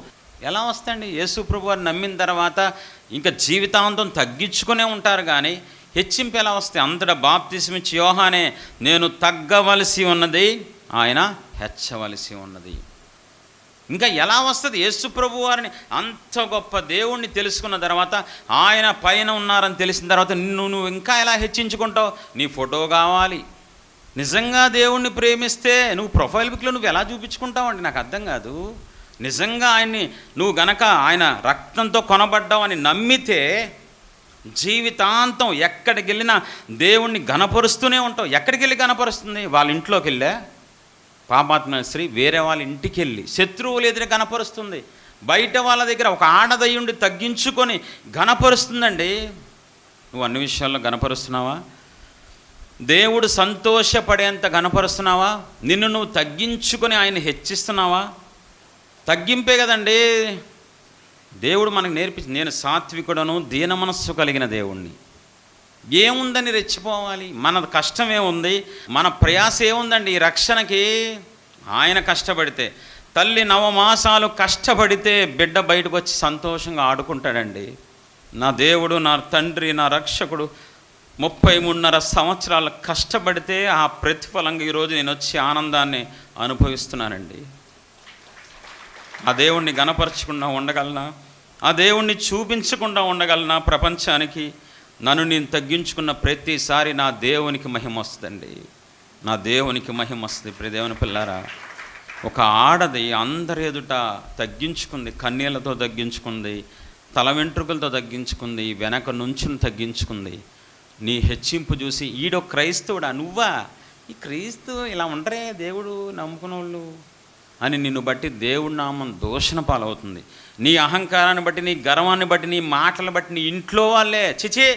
ఎలా వస్తాయండి? యేసు ప్రభువారిని నమ్మిన తర్వాత ఇంకా జీవితాంతం తగ్గించుకునే ఉంటారు, కానీ హెచ్చింపు ఎలా వస్తాయి? అంతటా బాప్తిస్మిచ్చి యోహానే, నేను తగ్గవలసి ఉన్నది, ఆయన హెచ్చవలసి ఉన్నది. ఇంకా ఎలా వస్తుంది? యేసు ప్రభువారిని అంత గొప్ప దేవుణ్ణి తెలుసుకున్న తర్వాత, ఆయన పైన ఉన్నారని తెలిసిన తర్వాత నువ్వు ఇంకా ఎలా హెచ్చించుకుంటావు? నీ ఫోటో కావాలి. నిజంగా దేవుణ్ణి ప్రేమిస్తే నువ్వు ప్రొఫైల్ పిక్లో నువ్వు ఎలా చూపించుకుంటావు అంటే నాకు అర్థం కాదు. నిజంగా ఆయన్ని నువ్వు గనక ఆయన రక్తంతో కొనబడ్డావు అని నమ్మితే జీవితాంతం ఎక్కడికి వెళ్ళినా దేవుణ్ణి ఘనపరుస్తూనే ఉంటావు. ఎక్కడికి వెళ్ళి ఘనపరుస్తుంది? వాళ్ళ ఇంట్లోకి వెళ్ళా పాపాత్మ స్త్రీ వేరే వాళ్ళ ఇంటికి వెళ్ళి శత్రువులు ఎదురు ఘనపరుస్తుంది. బయట వాళ్ళ దగ్గర ఒక ఆడదయ్యుండి తగ్గించుకొని ఘనపరుస్తుందండి. నువ్వు అన్ని విషయాల్లో ఘనపరుస్తున్నావా? దేవుడు సంతోషపడేంత ఘనపరుస్తున్నావా? నిన్ను నువ్వు తగ్గించుకొని ఆయన హెచ్చిస్తున్నావా? తగ్గింపే కదండి దేవుడు మనకు నేర్పించి. నేను సాత్వికుడను, దీన మనస్సు కలిగిన దేవుణ్ణి. ఏముందని రెచ్చిపోవాలి? మన కష్టం ఏముంది? మన ప్రయాస ఏముందండి ఈ రక్షణకి? ఆయన కష్టపడితే, తల్లి 9 మాసాలు కష్టపడితే బిడ్డ బయటకు వచ్చి సంతోషంగా ఆడుకుంటాడండి. నా దేవుడు, నా తండ్రి, నా రక్షకుడు 33.5 సంవత్సరాలు కష్టపడితే ఆ ప్రతిఫలంగా ఈరోజు నేను వచ్చి ఆనందాన్ని అనుభవిస్తున్నానండి. ఆ దేవుణ్ణి గణపరచకుండా ఉండగలనా? ఆ దేవుణ్ణి చూపించకుండా ఉండగలనా ప్రపంచానికి? నన్ను నేను తగ్గించుకున్న ప్రతిసారి నా దేవునికి మహిమ వస్తుందండి. నా దేవునికి మహిమ వస్తుంది. ప్రియ దేవుని పిల్లారా, ఒక ఆడది అందరి ఎదుట తగ్గించుకుంది, కన్నీళ్లతో తగ్గించుకుంది, తల వెంట్రుకలతో తగ్గించుకుంది, వెనక నుంచుని తగ్గించుకుంది. నీ హెచ్చింపు చూసి ఈడో క్రైస్తవుడా, నువ్వా? ఈ క్రీస్తు ఇలా ఉండరే దేవుడు నమ్ముకున్న వాళ్ళు అని నిన్ను బట్టి దేవుడి నామం దూషణ పాలవుతుంది. నీ అహంకారాన్ని బట్టి, నీ గర్వాన్ని బట్టి, నీ మాటలను బట్టి నీ ఇంట్లో వాళ్ళే చిచి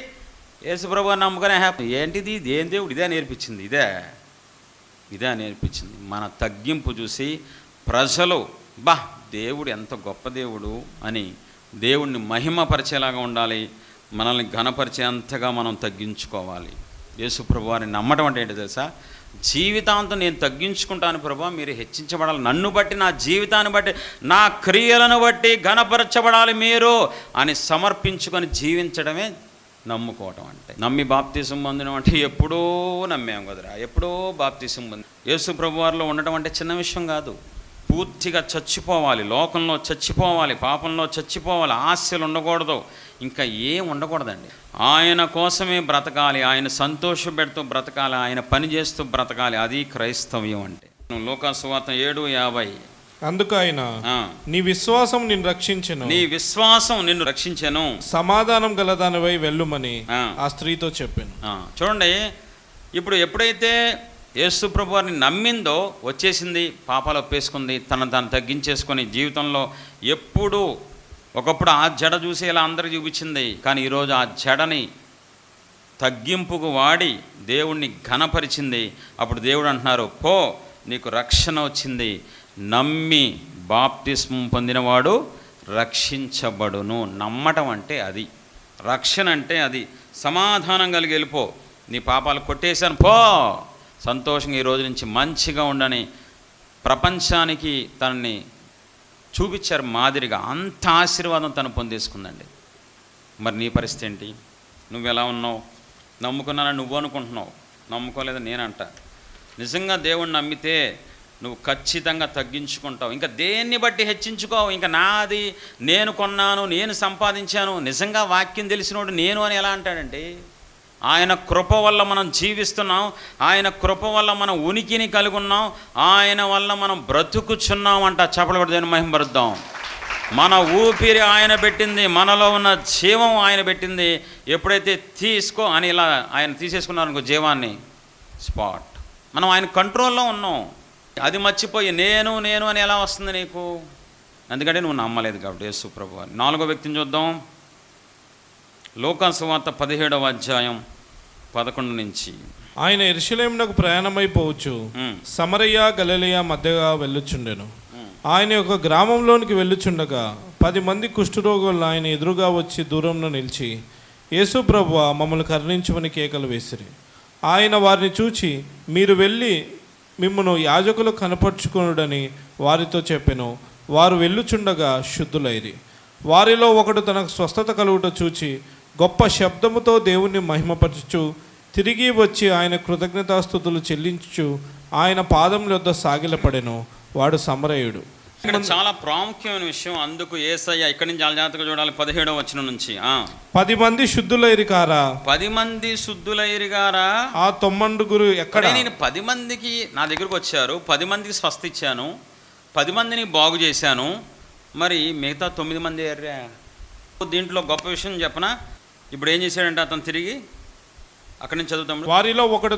యేసుప్రభు నమ్ముకునే హ్యాపీ ఏంటిది, ఏం దేవుడు ఇదే నేర్పించింది, ఇదే నేర్పించింది. మన తగ్గింపు చూసి ప్రజలు బా దేవుడు ఎంత గొప్ప దేవుడు అని దేవుణ్ణి మహిమపరిచేలాగా ఉండాలి. మనల్ని ఘనపరిచేంతగా మనం తగ్గించుకోవాలి. యేసుప్రభు వారిని నమ్మటం అంటే ఏంటి తెలుసా? జీవితాంతం నేను తగ్గించుకుంటాను ప్రభా, మీరు హెచ్చించబడాలి, నన్ను బట్టి, నా జీవితాన్ని బట్టి, నా క్రియలను బట్టి ఘనపరచబడాలి మీరు అని సమర్పించుకొని జీవించడమే నమ్ముకోవటం అంటే. నమ్మి బాప్తిసం పొందడం అంటే ఎప్పుడో నమ్మాం కదరా, ఎప్పుడో బాప్తిసం పొంది. యేసు ప్రభువారిలో ఉండటం అంటే చిన్న విషయం కాదు. పూర్తిగా చచ్చిపోవాలి, లోకంలో చచ్చిపోవాలి, పాపంలో చచ్చిపోవాలి, ఆశలు ఉండకూడదు, ఇంకా ఏం ఉండకూడదండి. ఆయన కోసమే బ్రతకాలి, ఆయన సంతోషపెడుతూ బ్రతకాలి, ఆయన పని చేస్తూ బ్రతకాలి. అది క్రైస్తవ్యం అంటే. లూకా సువార్త 7:50. అందుకు ఆయన, నీ విశ్వాసం నిన్ను రక్షించెను, నీ విశ్వాసం నిన్ను రక్షించెను, సమాధానం గలదానివై వెళ్ళుమని ఆ స్త్రీతో చెప్పాను. చూడండి, ఇప్పుడు ఎప్పుడైతే యేసు ప్రభు వారిని నమ్మిందో వచ్చేసింది, పాపాలు ఒప్పేసుకుంది, తను తగ్గించేసుకొని జీవితంలో ఎప్పుడూ ఒకప్పుడు ఆ జడ చూసి ఇలా అందరికి చూపించింది, కానీ ఈరోజు ఆ జడని తగ్గింపుకు వాడి దేవుణ్ణి ఘనపరిచింది. అప్పుడు దేవుడు అంటున్నారు, పో నీకు రక్షణ వచ్చింది, నమ్మి బాప్తిస్మం పొందినవాడు రక్షించబడును. నమ్మటం అంటే అది, రక్షణ అంటే అది. సమాధానం కలిగి వెళ్ళిపో, నీ పాపాలు కొట్టేశాను పో, సంతోషంగా ఈ రోజు నుంచి మంచిగా ఉండని ప్రపంచానికి తనని చూపించారు మాదిరిగా. అంత ఆశీర్వాదం తను పొందేసుకుందండి. మరి నీ పరిస్థితి ఏంటి? నువ్వు ఎలా ఉన్నావు? నమ్ముకున్నానని నువ్వు అనుకుంటున్నావు, నమ్ముకోలేదని నేనంట. నిజంగా దేవుణ్ణి నమ్మితే నువ్వు ఖచ్చితంగా తగ్గించుకుంటావు. ఇంకా దేన్ని బట్టి హెచ్చించుకోవు. ఇంకా నాది, నేను కొన్నాను, నేను సంపాదించాను. నిజంగా వాక్యం తెలిసినోడు నేను అని ఎలా అంటాడండి? ఆయన కృప వల్ల మనం జీవిస్తున్నాం, ఆయన కృప వల్ల మనం ఉనికిని కలిగి ఉన్నాం, ఆయన వల్ల మనం బ్రతుకుచున్నాం అంట. చెప్పబడిన మహిమపరుద్దాం. మన ఊపిరి ఆయన పెట్టింది, మనలో ఉన్న జీవం ఆయన పెట్టింది. ఎప్పుడైతే తీసుకో అని ఇలా ఆయన తీసేసుకున్నారనుకో జీవాన్ని, స్పాట్ మనం ఆయన కంట్రోల్లో ఉన్నాం. అది మర్చిపోయి నేను నేను అని ఎలా వస్తుంది నీకు? ఎందుకంటే నువ్వు నమ్మలేదు కాబట్టి. యేసు ప్రభువు. 4వ వ్యక్తిని చూద్దాం. లోకాసు వార్త 17వ అధ్యాయం 11 నుంచి. ఆయన యెరూషలేమునకు ప్రయాణమైపోవచ్చు సమరయ గలిలయ మధ్యగా వెళ్ళుచుండెను. ఆయన ఒక గ్రామంలోనికి వెళ్ళుచుండగా 10 మంది కుష్ఠరోగులు ఆయన ఎదురుగా వచ్చి దూరంలో నిలిచి, యేసు ప్రభువా, మమ్మల్ని కరుణించమని కేకలు వేసిరి. ఆయన వారిని చూచి, మీరు వెళ్ళి మిమ్మును యాజకులు కనపరుచుకొనుడని వారితో చెప్పెను. వారు వెళ్ళుచుండగా శుద్ధులైరి. వారిలో ఒకడు తనకు స్వస్థత కలుగుట చూచి గొప్ప శబ్దముతో దేవుణ్ణి మహిమపరచుచు తిరిగి వచ్చి ఆయన కృతజ్ఞతాస్తుతులు చెల్లించుచు ఆయన పాదముల యొద్ద సాగిలపడెను. వాడు సమరయుడు. ఇక్కడ చాలా ప్రాముఖ్యమైన విషయం. అందుకు యేసయ్య ఇక్కడి నుంచి చాలా జాగ్రత్తగా చూడాలి. 17వ వచనం నుంచి. 10 మంది శుద్ధులైరి కారా? 10 మంది శుద్ధులైరి గారా? ఆ 9 ఎక్కడ? నేను 10 మందికి నా దగ్గరకు వచ్చారు, 10 మందికి స్వస్థ ఇచ్చాను, 10 మందిని బాగు చేశాను, మరి మిగతా 9 మంది ఎర్రా? దీంట్లో గొప్ప విషయం చెప్పనా? ఇప్పుడు ఏం చేశాడంటే అతను తిరిగి అక్కడి నుంచి చదువుతాం. వారిలో ఒకడు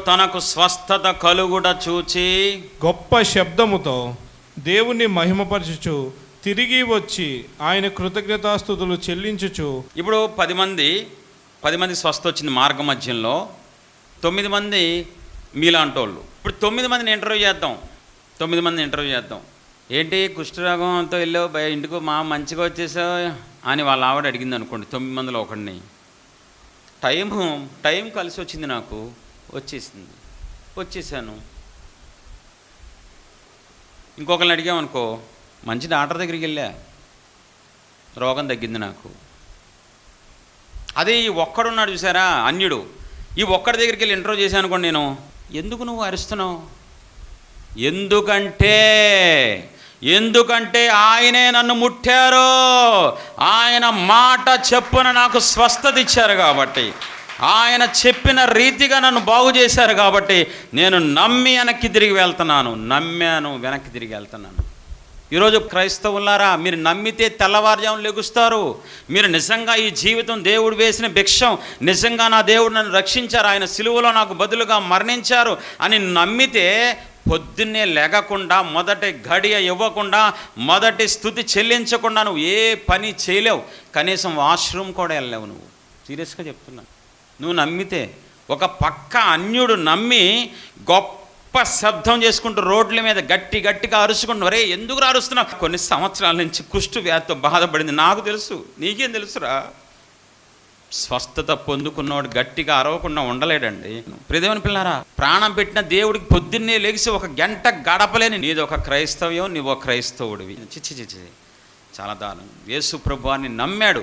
తనకు స్వస్థత కలుగుట చూచి గొప్ప శబ్దముతో దేవుణ్ణి మహిమపరచుచు తిరిగి వచ్చి ఆయన కృతజ్ఞతాస్తుతులు చెల్లించుచు. ఇప్పుడు 10 మంది స్వస్థ వచ్చింది మార్గ మధ్యంలో. 9 మంది మీలాంటోళ్ళు. ఇప్పుడు 9 మందిని ఇంటర్వ్యూ చేద్దాం. ఏంటి కుష్ఠరోగంతో వెళ్ళావు ఇంటికి, మా మంచిగా వచ్చేసావు అని వాళ్ళ ఆవిడ అడిగింది అనుకోండి. 9 మందిలో ఒకడిని. టైం కలిసి వచ్చింది, నాకు వచ్చేసాను. ఇంకొకరిని అడిగామనుకో, మంచి డాక్టర్ దగ్గరికి వెళ్ళా, రోగం తగ్గింది నాకు. అదే ఈ ఒక్కడున్నాడు చూసారా, అన్యుడు, ఈ ఒక్కడి దగ్గరికి వెళ్ళి ఇంటర్వ్యూ చేశాను అనుకోండి, నేను ఎందుకు నువ్వు అరుస్తున్నావు? ఎందుకంటే ఆయనే నన్ను ముట్టారు, ఆయన మాట చెప్పున నాకు స్వస్థత ఇచ్చారు కాబట్టి, ఆయన చెప్పిన రీతిగా నన్ను బాగు చేశారు కాబట్టి నేను నమ్మి వెనక్కి తిరిగి వెళ్తున్నాను. ఈరోజు క్రైస్తవులారా, మీరు నమ్మితే తెల్లవారుజామున లెగుస్తారు. మీరు నిజంగా ఈ జీవితం దేవుడు వేసిన భిక్షం, నిజంగా నా దేవుడు నన్ను రక్షించారు, ఆయన సిలువలో నాకు బదులుగా మరణించారు అని నమ్మితే పొద్దున్నే లెగకుండా, మొదటి గడియ ఇవ్వకుండా, మొదటి స్తుతి చెల్లించకుండా నువ్వు ఏ పని చేయలేవు. కనీసం వాష్రూమ్ కూడా వెళ్ళలేవు. నువ్వు సీరియస్గా చెప్తున్నాను. నువ్వు నమ్మితే. ఒక పక్క అన్యుడు నమ్మి గొప్ప శబ్దం చేసుకుంటూ రోడ్ల మీద గట్టిగా అరుచుకుంటూ, వరే ఎందుకు అరుస్తున్నావు? కొన్ని సంవత్సరాల నుంచి కుష్టు వ్యాధితో బాధపడింది, నాకు తెలుసు, నీకేం తెలుసురా? స్వస్థత పొందుకున్నవాడు గట్టిగా అరవకుండా ఉండలేడండి. ప్రియదేవుని పిల్లారా, ప్రాణం పెట్టిన దేవుడికి పొద్దున్నే లేచి 1 గంట గడపలేని నీది ఒక క్రైస్తవ్యం, నీవు ఒక క్రైస్తవుడివి. చిచ్చి చాలా దారుణం. యేసు ప్రభువాన్ని నమ్మాడు.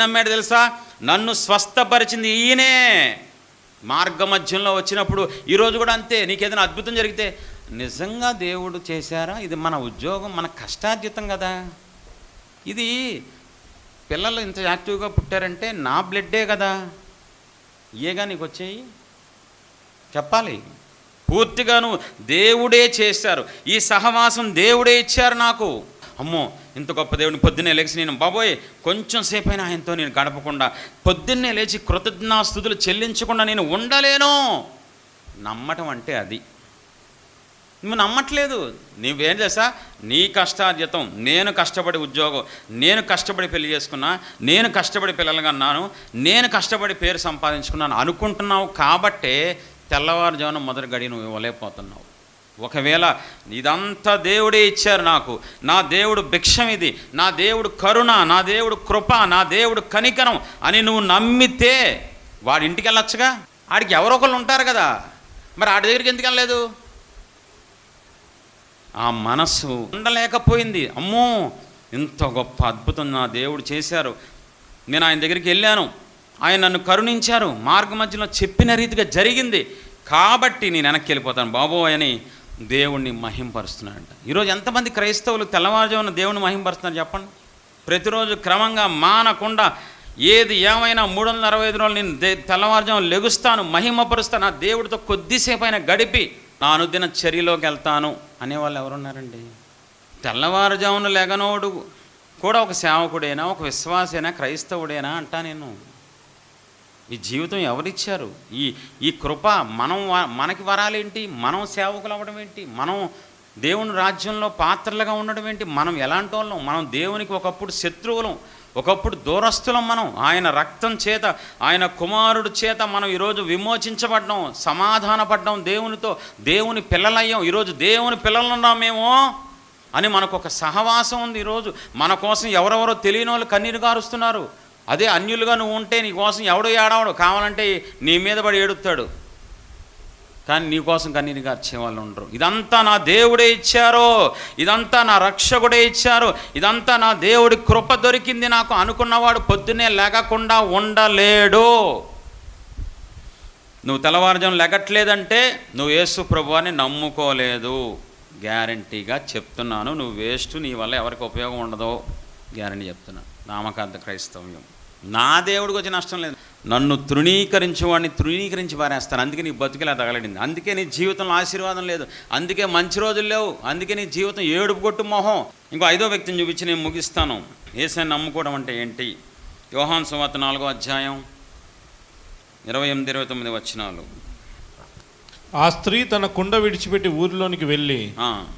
నమ్మాడు తెలుసా? నన్ను స్వస్థపరిచింది ఈయనే. మార్గ మధ్యంలో వచ్చినప్పుడు ఈరోజు కూడా అంతే. నీకేదైనా అద్భుతం జరిగితే నిజంగా దేవుడు చేశారా? ఇది మన ఉద్యోగం, మన కష్టార్జితం కదా. ఇది పిల్లలు ఇంత యాక్టివ్గా పుట్టారంటే నా బ్లడ్డే కదా, ఏగా నీకు వచ్చాయి చెప్పాలి. పూర్తిగాను దేవుడే చేశారు. ఈ సహవాసం దేవుడే ఇచ్చారు నాకు. అమ్మో, ఇంత గొప్ప దేవుడిని పొద్దున్నే లేచి నేను బాబోయ్ కొంచెం సేపైనా ఆయనతో నేను గడపకుండా, పొద్దున్నే లేచి కృతజ్ఞతాస్తుతులు చెల్లించకుండా నేను ఉండలేను. నమ్మటం అంటే అది. నువ్వు నమ్మట్లేదు. నువ్వేం చేసా, నీ కష్టార్జితం, నేను కష్టపడి ఉద్యోగం, నేను కష్టపడి పెళ్లి చేసుకున్నా, నేను కష్టపడి పిల్లలు కన్నాను, నేను కష్టపడి పేరు సంపాదించుకున్నాను అనుకుంటున్నావు. కాబట్టే తెల్లవారుజామున మొదటి గడి నువ్వు ఇవ్వలేకపోతున్నావు. ఒకవేళ ఇదంతా దేవుడే ఇచ్చారు నాకు, నా దేవుడు భిక్షం ఇది, నా దేవుడు కరుణ, నా దేవుడు కృప, నా దేవుడు కనికరం అని నువ్వు నమ్మితే వాడి ఇంటికి వెళ్ళొచ్చుగా. ఆడికి ఎవరో ఒకళ్ళు ఉంటారు కదా, మరి ఆడి దగ్గరికి ఎందుకు వెళ్ళలేదు? ఆ మనసు ఉండలేకపోయింది. అమ్మో, ఇంత గొప్ప అద్భుతం నా దేవుడు చేశారు, నేను ఆయన దగ్గరికి వెళ్ళాను, ఆయన నన్ను కరుణించారు, మార్గ మధ్యలో చెప్పిన రీతిగా జరిగింది, కాబట్టి నేను వెనక్కి వెళ్ళిపోతాను బాబోయ్ అని దేవుణ్ణి మహింపరుస్తున్నాడంట. ఈరోజు ఎంతమంది క్రైస్తవులు తెల్లవారుజామున దేవుని మహింపరుస్తున్నారు చెప్పండి? ప్రతిరోజు క్రమంగా మానకుండా ఏది ఏమైనా 365 రోజులు నేను తెల్లవారుజామున లెగుస్తాను, మహిమపరుస్తాను, నా దేవుడితో కొద్దిసేపు అయినా గడిపి నా అనుదిన చర్యలోకి వెళ్తాను అనేవాళ్ళు ఎవరున్నారండి? తెల్లవారుజామున లెగనోడు కూడా ఒక సేవకుడైనా, ఒక విశ్వాసైనా, క్రైస్తవుడైనా అంటా నేను. ఈ జీవితం ఎవరిచ్చారు? ఈ కృప మనకి వరాలేంటి? మనం సేవకులు అవ్వడం ఏంటి? మనం దేవుని రాజ్యంలో పాత్రలుగా ఉండడం ఏంటి? మనం ఎలాంటి వాళ్ళం? మనం దేవునికి ఒకప్పుడు శత్రువులం, ఒకప్పుడు దూరస్తులం. మనం ఆయన రక్తం చేత, ఆయన కుమారుడు చేత మనం ఈరోజు విమోచించబడ్డాం, సమాధానపడ్డాం దేవునితో, దేవుని పిల్లలయ్యాం. ఈరోజు దేవుని పిల్లలున్నామేమో అని మనకు ఒక సహవాసం ఉంది. ఈరోజు మన కోసం ఎవరెవరో తెలియని వాళ్ళు కన్నీరు గారుస్తున్నారు. అదే అన్యులుగా నువ్వు ఉంటే నీ కోసం ఎవడో ఏడవడు, కావాలంటే నీ మీద పడి ఏడుస్తాడు, కానీ నీ కోసం కన్నీరు గార్చే వాళ్ళు ఉండరు. ఇదంతా నా దేవుడే ఇచ్చారో, ఇదంతా నా రక్షకుడే ఇచ్చారు, ఇదంతా నా దేవుడి కృప దొరికింది నాకు అనుకున్నవాడు పొద్దున్నే లెగకుండా ఉండలేడు. నువ్వు తెల్లవారుజామున లెగట్లేదంటే నువ్వు యేసు ప్రభువాన్ని నమ్ముకోలేదు. గ్యారంటీగా చెప్తున్నాను, నువ్వు వేస్ట్, నీ వల్ల ఎవరికి ఉపయోగం ఉండదో గ్యారంటీ చెప్తున్నాను. నామకార్థ క్రైస్తవ్యం. నా దేవుడికి వచ్చే నష్టం లేదు, నన్ను తృణీకరించేవాడిని తృణీకరించి పారేస్తాను. అందుకే నీ బతుకులా తగలడింది, అందుకే నీ జీవితంలో ఆశీర్వాదం లేదు, అందుకే మంచి రోజులు లేవు, అందుకే నీ జీవితం ఏడుపు కొట్టు మొహం. ఇంకో 5వ వ్యక్తిని చూపించి నేను ముగిస్తాను. యేసుని నమ్ముకోవడం అంటే ఏంటి? యోహాను సువార్త 4వ అధ్యాయం 28-29 వచనాలు. ఆ స్త్రీ తన కుండ విడిచిపెట్టి ఊరిలోనికి వెళ్ళి,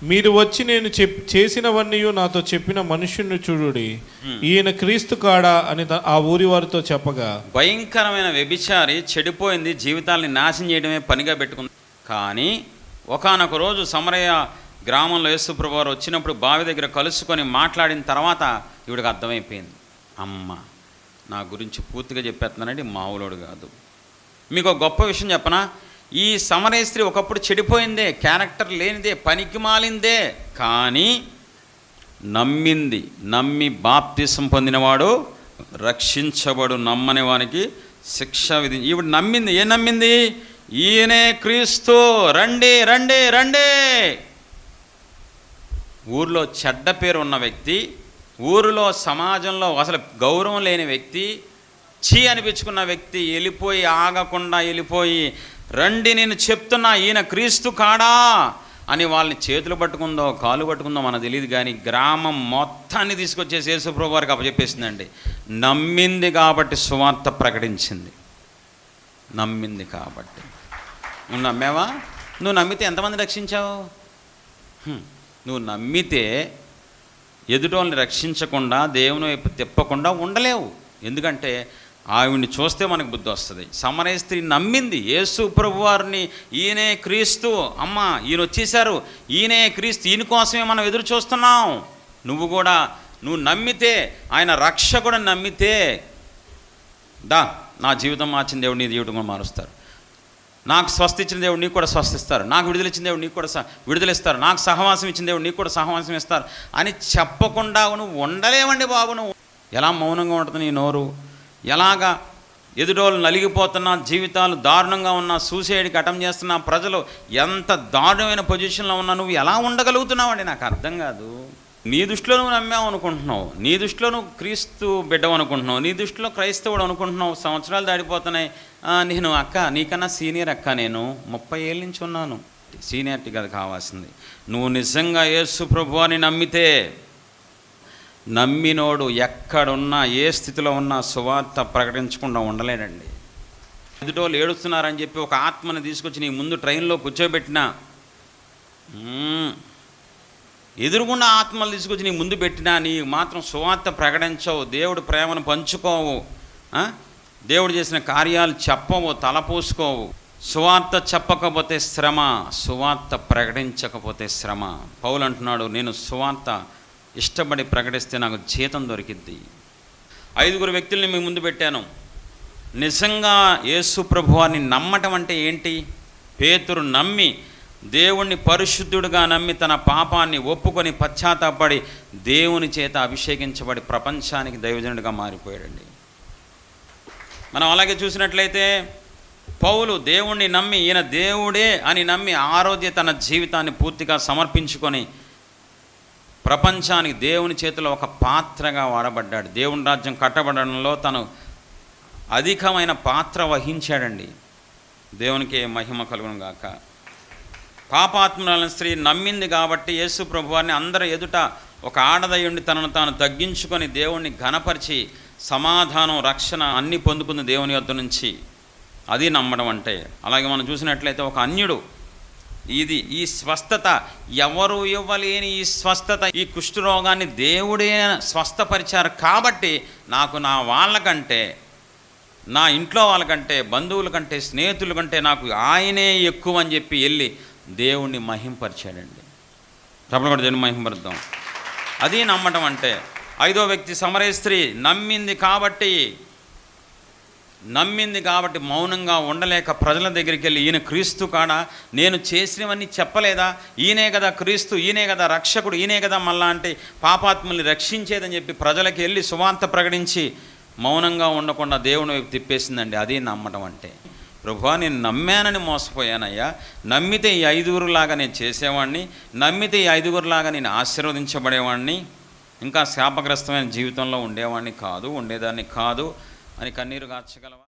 మీరు వచ్చి నేను చేసినవన్నీ నాతో చెప్పిన మనుష్యుని చూడుడి, ఈయన క్రీస్తు కాడా అని ఆ ఊరి వారితో చెప్పగా. భయంకరమైన వ్యభిచారి, చెడిపోయింది, జీవితాల్ని నాశనం చేయడమే పనిగా పెట్టుకుంది. కానీ ఒకానొక రోజు సమరయ గ్రామంలో యేసుప్రభువు వారు వచ్చినప్పుడు బావి దగ్గర కలుసుకొని మాట్లాడిన తర్వాత ఈవిడికి అర్థమైపోయింది, అమ్మ నా గురించి పూర్తిగా చెప్పేస్తున్నానండి, మామూలుడు కాదు. మీకు ఒక గొప్ప విషయం చెప్పనా? ఈ సమరయ స్త్రీ ఒకప్పుడు చెడిపోయిందే, క్యారెక్టర్ లేనిదే, పనికి మాలిందే, కానీ నమ్మింది. నమ్మి బాప్తిసం పొందినవాడు రక్షించబడు, నమ్మని వానికి శిక్ష విధి. ఈవిడ నమ్మింది. ఏం నమ్మింది? ఈయనే క్రీస్తు, రండి రండి రండి. ఊరిలో చెడ్డ పేరు ఉన్న వ్యక్తి, ఊరిలో సమాజంలో అసలు గౌరవం లేని వ్యక్తి, చీ అనిపించుకున్న వ్యక్తి వెళ్ళిపోయి, ఆగకుండా వెళ్ళిపోయి, రండి నేను చెప్తున్నా ఈయన క్రీస్తు కాడా అని వాళ్ళని చేతులు పట్టుకుందో కాలు పట్టుకుందో మనకు తెలియదు, కానీ గ్రామం మొత్తాన్ని తీసుకొచ్చేసి యేసుప్రభువు వారికి అప్పచెప్పేసిందండి. నమ్మింది కాబట్టి సువార్త ప్రకటించింది, నమ్మింది కాబట్టి. నువ్వు నమ్మావా? నువ్వు నమ్మితే ఎంతమంది రక్షించావు? నువ్వు నమ్మితే ఎదుటోళ్ళని రక్షించకుండా, దేవుని వైపు తిప్పకుండా ఉండలేవు. ఎందుకంటే ఆవిడ్ని చూస్తే మనకు బుద్ధి వస్తుంది. సమరయ స్త్రీ నమ్మింది యేసు ప్రభువారిని, ఈయనే క్రీస్తు, అమ్మ ఈయన వచ్చేసారు, ఈయనే క్రీస్తు, ఈయన కోసమే మనం ఎదురు చూస్తున్నాం. నువ్వు కూడా నువ్వు నమ్మితే, ఆయన రక్షకుడు నమ్మితే, నా జీవితం మార్చిన దేవుడు నీ జీవితం కూడా మారుస్తారు. నాకు స్వస్థ ఇచ్చిన దేవుడు నీకు కూడా స్వస్థిస్తారు, నాకు విడుదల ఇచ్చిన దేవుడు నీకు కూడా విడుదలిస్తారు, నాకు సహవాసం ఇచ్చిన దేవుడు నీకు కూడా సహవాసం ఇస్తారు అని చెప్పకుండా నువ్వు ఉండలేవండి బాబు. నువ్వు ఎలా మౌనంగా ఉంటుంది నీ నోరు? ఎలాగా ఎదుటోళ్ళు నలిగిపోతున్నా, జీవితాలు దారుణంగా ఉన్నా, సూసైడ్కి అటెంప్ట్ చేస్తున్నా, ప్రజలు ఎంత దారుణమైన పొజిషన్లో ఉన్నా నువ్వు ఎలా ఉండగలుగుతున్నావండి? నాకు అర్థం కాదు. నీ దృష్టిలో నువ్వు నమ్మావు అనుకుంటున్నావు, నీ దృష్టిలో నువ్వు క్రీస్తు బిడ్డవు అనుకుంటున్నావు, నీ దృష్టిలో క్రైస్తవుడు అనుకుంటున్నావు. సంవత్సరాలు దాడిపోతున్నాయి. నేను అక్క, నీకన్నా సీనియర్ అక్క, నేను 30 ఏళ్ళ నుంచి ఉన్నాను. సీనియారిటీ కదా కావాల్సింది. నువ్వు నిజంగా యేసు ప్రభువాని నమ్మితే, నమ్మినోడు ఎక్కడున్నా ఏ స్థితిలో ఉన్నా సువార్త ప్రకటించకుండా ఉండలేడండి. ఎదుటోళ్ళు ఏడుస్తున్నారని చెప్పి ఒక ఆత్మని తీసుకొచ్చి నీ ముందు ట్రైన్లో కూర్చోబెట్టినా ఎదురుగుండా ఆత్మలు తీసుకొచ్చి నీ ముందు పెట్టినా నీ మాత్రం సువార్త ప్రకటించవు, దేవుడు ప్రేమను పంచుకోవు, దేవుడు చేసిన కార్యాలు చెప్పవు, తలపోసుకోవు. సువార్త చెప్పకపోతే శ్రమ, సువార్త ప్రకటించకపోతే శ్రమ. పౌలు అంటున్నాడు, నేను సువార్త ఇష్టపడి ప్రకటిస్తే నాకు జీతం దొరికిద్ది. 5 వ్యక్తుల్ని మీ ముందు పెట్టాను. నిజంగా యేసు ప్రభువాన్ని నమ్మటం అంటే ఏంటి? పేతురు నమ్మి, దేవుణ్ణి పరిశుద్ధుడుగా నమ్మి, తన పాపాన్ని ఒప్పుకొని పశ్చాత్తాపడి దేవుని చేత అభిషేకించబడి ప్రపంచానికి దైవజనుడిగా మారిపోయాడండి. మనం అలాగే చూసినట్లయితే పౌలు దేవుణ్ణి నమ్మి, ఈయన దేవుడే అని నమ్మి తన జీవితాన్ని పూర్తిగా సమర్పించుకొని ప్రపంచానికి దేవుని చేతిలో ఒక పాత్రగా వాడబడ్డాడు. దేవుని రాజ్యం కట్టబడడంలో తను అధికమైన పాత్ర వహించాడండి. దేవునికి మహిమ కలుగును గాక. పాపాత్మురాలైన స్త్రీ నమ్మింది కాబట్టి యేసు ప్రభువారిని అందరి ఎదుట ఒక ఆడదయ్యుండి తనను తాను తగ్గించుకొని దేవుణ్ణి ఘనపరిచి సమాధానం, రక్షణ అన్నీ పొందుకుంది దేవుని యొద్ద నుంచి. అది నమ్మడం అంటే. అలాగే మనం చూసినట్లయితే ఒక అన్యుడు, ఈ స్వస్థత ఎవరు ఇవ్వలేని ఈ స్వస్థత, ఈ కుష్ఠరోగాన్ని దేవుడే స్వస్థపరిచారు కాబట్టి నాకు నా వాళ్ళకంటే, నా ఇంట్లో వాళ్ళకంటే, బంధువుల కంటే, స్నేహితుల కంటే నాకు ఆయనే ఎక్కువ అని చెప్పి వెళ్ళి దేవుణ్ణి మహింపరిచాడండి. తప్పకుండా కూడా దేవుని మహింపరుద్దాం. అది నమ్మటం అంటే. 5వ వ్యక్తి సమరయ స్త్రీ నమ్మింది కాబట్టి మౌనంగా ఉండలేక ప్రజల దగ్గరికి వెళ్ళి, ఈయన క్రీస్తు కాడా, నేను చేసినవన్నీ చెప్పలేదా, ఈయనే కదా క్రీస్తు, ఈయనే కదా రక్షకుడు, ఈయనే కదా మళ్ళా అంటే పాపాత్ముల్ని రక్షించేదని చెప్పి ప్రజలకి వెళ్ళి సువార్త ప్రకటించి మౌనంగా ఉండకుండా దేవుని వైపు తిప్పేసిందండి. అది నమ్మటం అంటే. ప్రభువా, నేను నమ్మానని మోసపోయానయ్యా, నమ్మితే ఈ 5గురులాగా నేను చేసేవాడిని, నమ్మితే ఈ 5గురులాగా నేను ఆశీర్వదించబడేవాడిని, ఇంకా శాపగ్రస్తమైన జీవితంలో ఉండేదాన్ని కాదు అని కన్నీరు గార్చగలవా?